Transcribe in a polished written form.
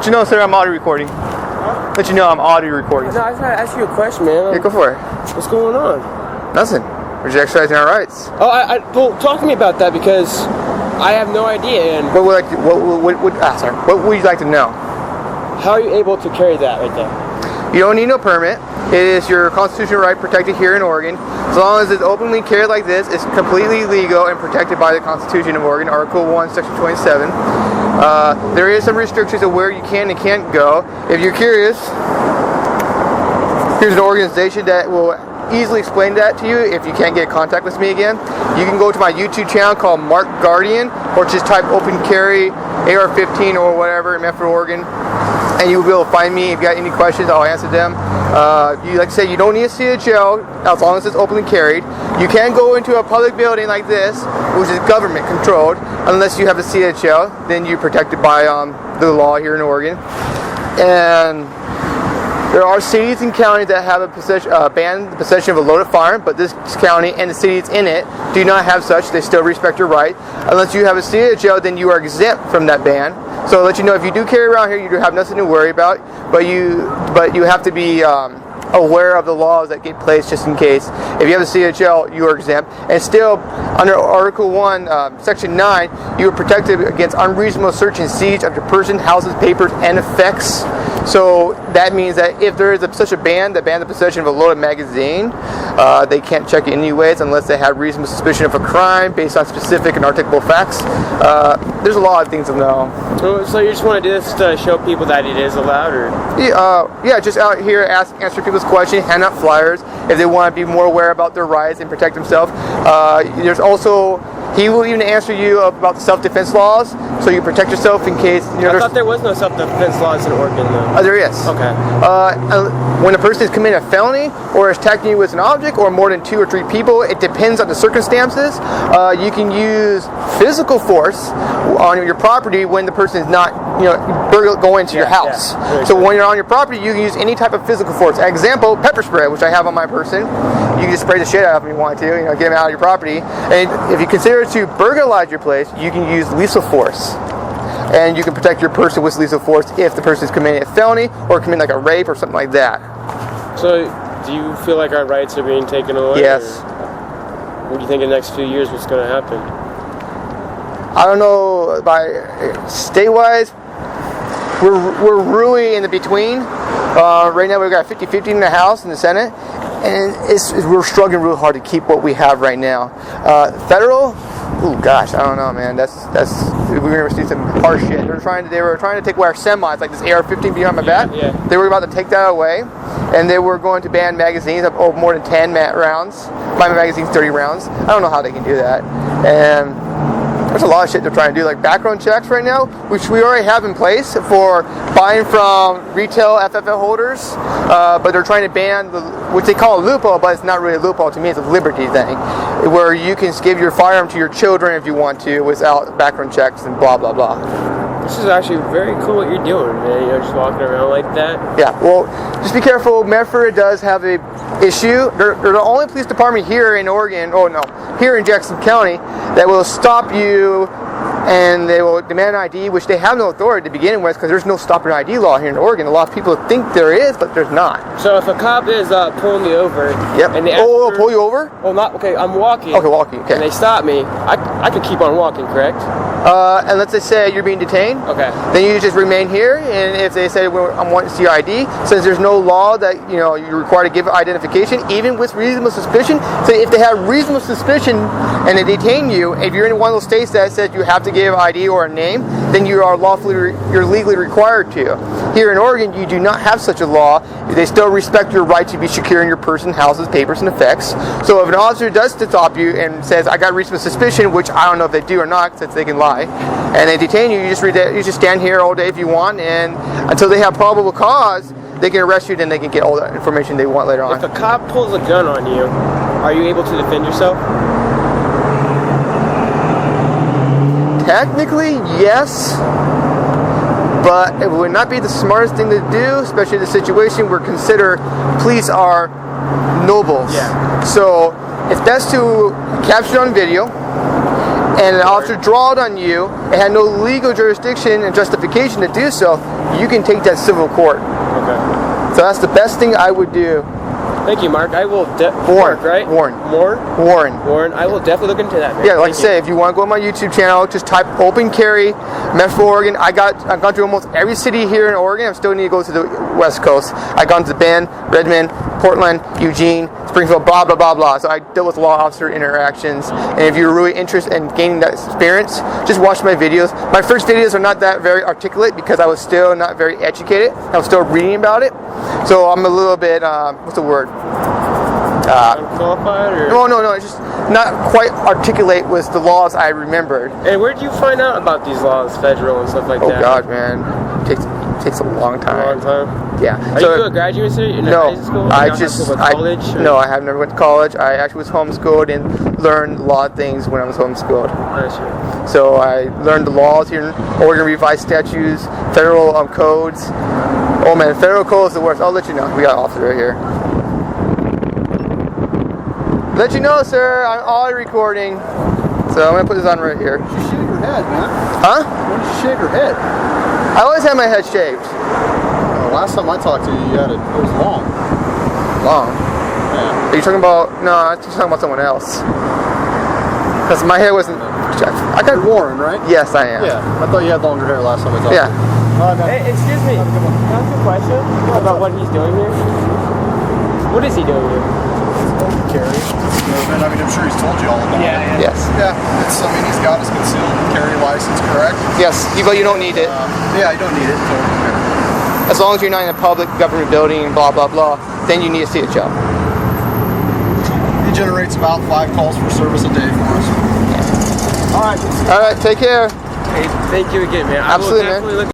Let you know, sir, I'm audio recording. Huh? Let you know I'm audio recording. No, I was trying to ask you a question, man. Yeah, go for it. What's going on? Nothing. We're just exercising our rights. Oh, well, talk to me about that because I have no idea. And what would you like to know? How are you able to carry that right there? You don't need no permit. It is your constitutional right protected here in Oregon. As long as it's openly carried like this, it's completely legal and protected by the Constitution of Oregon, Article 1, Section 27. There is some restrictions of where you can and can't go. If you're curious, here's an organization that will easily explain that to you if you can't get in contact with me again. You can go to my YouTube channel called Mark Guardian, or just type open carry AR-15 or whatever in Medford, Oregon, and you'll be able to find me. If you got any questions, I'll answer them. Like I say, you don't need a seat of jail as long as it's openly carried. You can't go into a public building like this, which is government controlled, unless you have a seat of jail. Then you're protected by the law here in Oregon. And there are cities and counties that have banned the possession of a loaded firearm, but this county and the cities in it do not have such. They still respect your right. Unless you have a seat of jail, then you are exempt from that ban. So I'll let you know, if you do carry around here, you do have nothing to worry about, but you have to be aware of the laws that get placed just in case. If you have a seat of jail, you are exempt. And still, under Article 1, Section 9, you are protected against unreasonable search and siege of your person, houses, papers, and effects. So that means that if there is such a ban that bans the possession of a loaded magazine, they can't check it anyways unless they have reasonable suspicion of a crime based on specific and articulable facts. There's a lot of things to know. So you just want to do this to show people that it is allowed, or? Yeah, just out here answer people's questions, hand out flyers if they want to be more aware about their rights and protect themselves. There's also, he will even answer you about the self-defense laws, so you protect yourself in case. I thought there was no self-defense laws in Oregon, though. There is. Okay. When a person is committing a felony or is attacking you with an object or more than 2 or 3 people, it depends on the circumstances. You can use physical force on your property when the person is not, going into your house. Yeah. So when you're on your property, you can use any type of physical force. Example, pepper spray, which I have on my person. You can just spray the shit out of them if you want to, get them out of your property. And if you consider to burglarize your place, you can use lethal force. And you can protect your person with lethal force if the person is committing a felony or committing like a rape or something like that. So, do you feel like our rights are being taken away? Yes. What do you think in the next few years what's going to happen? I don't know. By state-wise, we're really in the between. Right now we've got 50-50 in the House and the Senate, and we're struggling real hard to keep what we have right now. Federal, oh gosh, I don't know, man. We're gonna see some harsh shit. They were trying to take away our semis, like this AR-15 behind my back. Yeah. They were about to take that away, and they were going to ban magazines of more than 10 rounds. My magazine's 30 rounds. I don't know how they can do that. And there's a lot of shit they're trying to do, like background checks right now, which we already have in place for buying from retail FFL holders, but they're trying to ban which they call a loophole, but it's not really a loophole to me. It's a liberty thing, where you can give your firearm to your children if you want to without background checks and blah blah blah. This is actually very cool what you're doing, man. Just walking around like that. Yeah, well, just be careful. Medford does have a issue. They're the only police department here in Oregon, here in Jackson County, that will stop you and they will demand an ID, which they have no authority to begin with because there's no stop and ID law here in Oregon. A lot of people think there is, but there's not. So if a cop is pulling me over, yep. And they pull you over? Well, not okay. I'm walking. Okay, walking. Okay. And they stop me. I could keep on walking, correct? And let's just say you're being detained. Okay. Then you just remain here, and if they say, well, I want to see your ID, since there's no law that you're required to give identification, even with reasonable suspicion. So if they have reasonable suspicion and they detain you, if you're in one of those states that says you have to give ID or a name, then you're legally required to. Here in Oregon, you do not have such a law. They still respect your right to be secure in your person, houses, papers, and effects. So if an officer does stop you and says, I got reasonable suspicion, which I don't know if they do or not, since they can lie, and they detain you, you just stand here all day if you want, and until they have probable cause, they can arrest you, then they can get all the information they want later on. If a cop pulls a gun on you, are you able to defend yourself? Technically, yes, but it would not be the smartest thing to do, especially in the situation where police are nobles. Yeah. So it's best to capture it on video, and an officer draw it on you. It had no legal jurisdiction and justification certification to do so, you can take that civil court. Okay. So that's the best thing I would do. Thank you, Mark. I will. Warren, right? Warren. Warren. I will definitely look into that. Man. Yeah, like I say, if you want to go on my YouTube channel, just type open carry, Medford, Oregon. I've gone to almost every city here in Oregon. I still need to go to the West Coast. I've gone to Bend, Redmond, Portland, Eugene, Springfield, blah, blah, blah, blah. So I dealt with law officer interactions. And if you're really interested in gaining that experience, just watch my videos. My first videos are not that very articulate because I was still not very educated. I was still reading about it. So I'm a little bit, what's the word? Unqualified or? No, it's just not quite articulate with the laws I remembered. And where did you find out about these laws, federal and stuff like that? Oh God, man, it takes a long time. A long time. Yeah. Are you a graduate student in high school? No, I have never went to college. I actually was homeschooled and learned a lot of things when I was homeschooled. So I learned the laws here in Oregon, revised statutes, federal codes. Oh man, federal code is the worst. I'll let you know. We got an officer right here. Let you know, sir. I'm already recording. So I'm gonna put this on right here. You should shave your head, man. Huh? Why don't you shave your head? I always have my head shaved. Last time I talked to you, you had it was long. Long? Yeah. Are you talking about? No, I'm just talking about someone else. Because my hair wasn't. I got You're Warren, right? Yes, I am. Yeah. I thought you had longer hair last time I talked. Yeah. To you. Hey, excuse me. Can I ask you a question about what he's doing here? What is he doing here? Carry. I mean, I'm sure he's told you all about it. Yes. Yeah. He's got his concealed carry license, correct? Yes. But you don't need it. Yeah, you don't need it. So, As long as you're not in a public government building, blah blah blah, then you need to see a job. he generates about 5 calls for service a day for us. All right. Take care. Hey, thank you again, man. Absolutely, I will definitely man. look